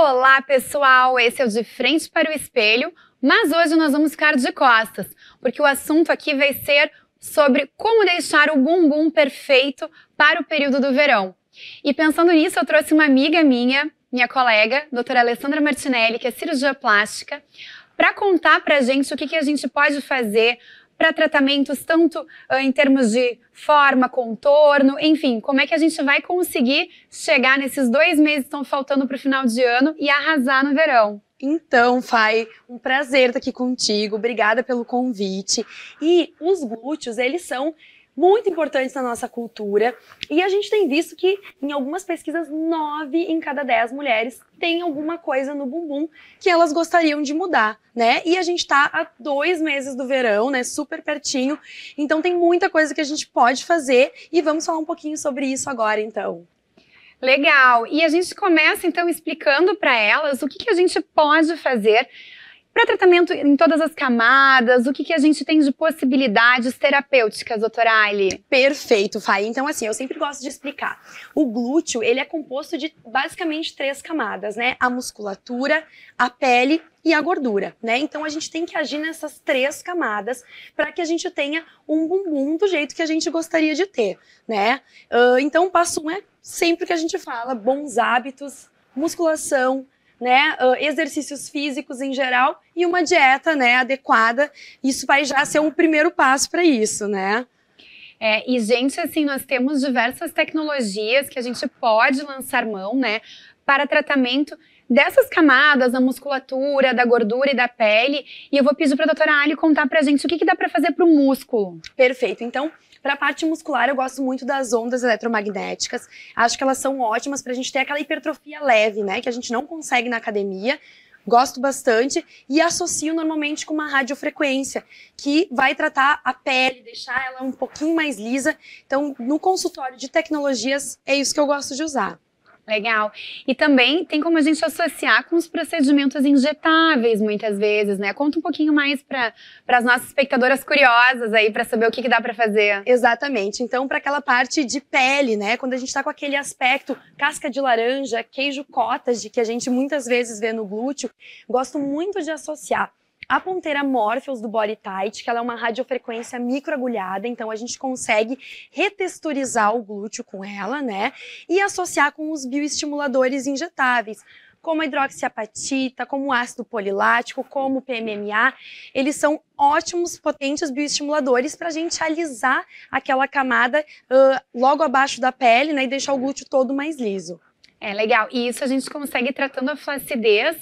Olá, pessoal! Esse é o De Frente para o Espelho, mas hoje nós vamos ficar de costas, porque o assunto aqui vai ser sobre como deixar o bumbum perfeito para o período do verão. E pensando nisso, eu trouxe uma amiga minha colega, doutora Alessandra Martinelli, que é cirurgia plástica, para contar pra gente o que a gente pode fazer para tratamentos tanto em termos de forma, contorno, enfim, como é que a gente vai conseguir chegar nesses 2 meses que estão faltando para o final de ano e arrasar no verão. Então, Fai, um prazer estar aqui contigo, obrigada pelo convite. E os glúteos, eles são muito importantes na nossa cultura e a gente tem visto que em algumas pesquisas 9 em cada 10 mulheres têm alguma coisa no bumbum que elas gostariam de mudar, né? E a gente tá há 2 meses do verão, né? Super pertinho, então tem muita coisa que a gente pode fazer e vamos falar um pouquinho sobre isso agora, então. Legal! E a gente começa então explicando para elas o que a gente pode fazer para tratamento em todas as camadas, o que a gente tem de possibilidades terapêuticas, doutora Ali? Perfeito, Fai. Então, assim, eu sempre gosto de explicar. O glúteo, ele é composto de basicamente 3 camadas, né? A musculatura, a pele e a gordura, né? Então, a gente tem que agir nessas 3 camadas para que a gente tenha um bumbum do jeito que a gente gostaria de ter, né? Então, o passo 1 é sempre que a gente fala bons hábitos, musculação, né, exercícios físicos em geral e uma dieta, né, adequada. Isso vai já ser um primeiro passo para isso, né? E gente, assim, nós temos diversas tecnologias que a gente pode lançar mão, né, para tratamento dessas camadas, da musculatura, da gordura e da pele. E eu vou pedir para a doutora Ali contar pra gente o que dá para fazer para o músculo. Perfeito. Então, para a parte muscular, eu gosto muito das ondas eletromagnéticas. Acho que elas são ótimas para a gente ter aquela hipertrofia leve, né? Que a gente não consegue na academia. Gosto bastante e associo normalmente com uma radiofrequência, que vai tratar a pele, deixar ela um pouquinho mais lisa. Então, no consultório de tecnologias, é isso que eu gosto de usar. Legal. E também tem como a gente associar com os procedimentos injetáveis, muitas vezes, né? Conta um pouquinho mais para as nossas espectadoras curiosas aí, para saber o que dá para fazer. Exatamente. Então, para aquela parte de pele, né? Quando a gente está com aquele aspecto casca de laranja, queijo cottage, que a gente muitas vezes vê no glúteo, gosto muito de associar a ponteira Morpheus do Body Tight, que ela é uma radiofrequência microagulhada, então a gente consegue retexturizar o glúteo com ela, né? E associar com os bioestimuladores injetáveis, como a hidroxiapatita, como o ácido polilático, como o PMMA. Eles são ótimos, potentes bioestimuladores para a gente alisar aquela camada logo abaixo da pele, né? E deixar o glúteo todo mais liso. É legal, e isso a gente consegue tratando a flacidez,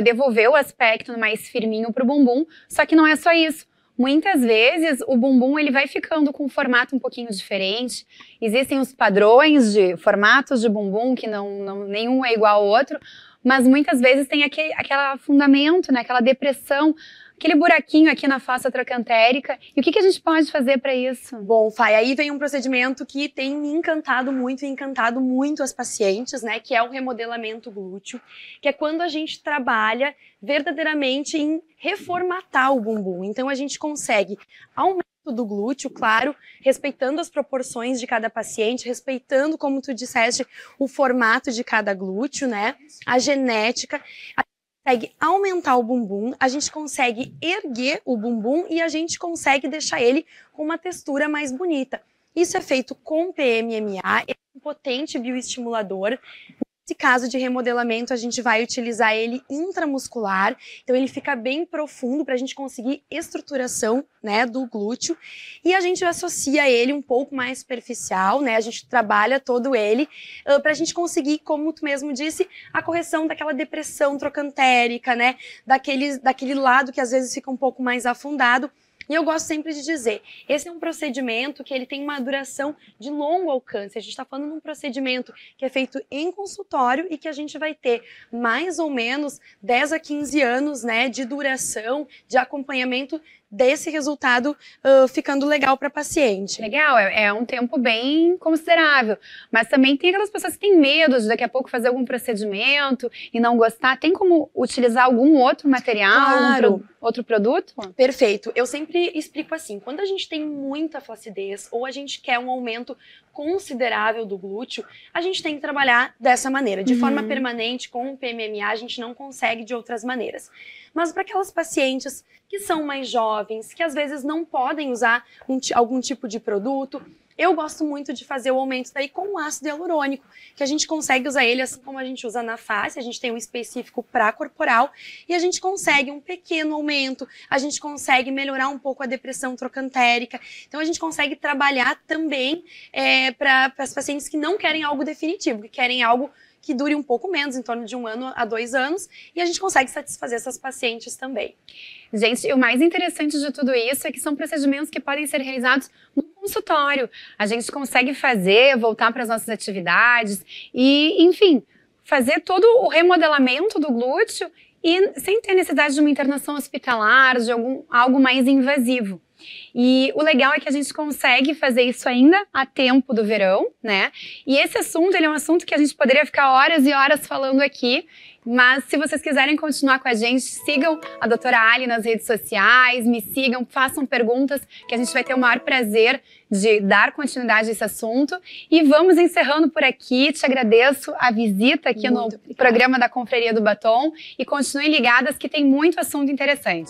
devolver o aspecto mais firminho pro bumbum, só que não é só isso. Muitas vezes o bumbum ele vai ficando com um formato um pouquinho diferente, existem os padrões de formatos de bumbum que nenhum é igual ao outro, mas muitas vezes tem aquele afundamento, né, aquela depressão, aquele buraquinho aqui na fossa trocantérica. E o que a gente pode fazer para isso? Bom, Fai, aí vem um procedimento que tem me encantado muito e encantado muito as pacientes, né? Que é o remodelamento glúteo, que é quando a gente trabalha verdadeiramente em reformatar o bumbum. Então a gente consegue aumento do glúteo, claro, respeitando as proporções de cada paciente, respeitando, como tu disseste, o formato de cada glúteo, né? A genética. Consegue aumentar o bumbum, a gente consegue erguer o bumbum e a gente consegue deixar ele com uma textura mais bonita. Isso é feito com PMMA, é um potente bioestimulador. Nesse caso de remodelamento, a gente vai utilizar ele intramuscular, então ele fica bem profundo para a gente conseguir estruturação, né, do glúteo, e a gente associa ele um pouco mais superficial, né, a gente trabalha todo ele para a gente conseguir, como tu mesmo disse, a correção daquela depressão trocantérica, né, daquele lado que às vezes fica um pouco mais afundado. E eu gosto sempre de dizer, esse é um procedimento que ele tem uma duração de longo alcance. A gente está falando de um procedimento que é feito em consultório e que a gente vai ter mais ou menos 10 a 15 anos, né, de duração, de acompanhamento desse resultado ficando legal para paciente. Legal, é um tempo bem considerável. Mas também tem aquelas pessoas que têm medo de daqui a pouco fazer algum procedimento e não gostar. Tem como utilizar algum outro material, Claro. outro produto? Perfeito. Eu sempre explico assim, quando a gente tem muita flacidez ou a gente quer um aumento considerável do glúteo, a gente tem que trabalhar dessa maneira. De forma permanente, com o PMMA, a gente não consegue de outras maneiras. Mas para aquelas pacientes que são mais jovens, que às vezes não podem usar algum tipo de produto, eu gosto muito de fazer o aumento daí com o ácido hialurônico, que a gente consegue usar ele assim como a gente usa na face, a gente tem um específico para corporal, e a gente consegue um pequeno aumento, a gente consegue melhorar um pouco a depressão trocantérica, então a gente consegue trabalhar também para as pacientes que não querem algo definitivo, que querem algo que dure um pouco menos, em torno de 1 ano a 2 anos, e a gente consegue satisfazer essas pacientes também. Gente, o mais interessante de tudo isso é que são procedimentos que podem ser realizados no consultório. A gente consegue fazer, voltar para as nossas atividades e, enfim, fazer todo o remodelamento do glúteo e sem ter necessidade de uma internação hospitalar, de algo mais invasivo. E o legal é que a gente consegue fazer isso ainda a tempo do verão, né? E esse assunto, ele é um assunto que a gente poderia ficar horas e horas falando aqui, mas se vocês quiserem continuar com a gente, sigam a doutora Ali nas redes sociais, me sigam, façam perguntas, que a gente vai ter o maior prazer de dar continuidade a esse assunto. E vamos encerrando por aqui. Te agradeço a visita aqui no programa da Confraria do Batom e continuem ligadas que tem muito assunto interessante.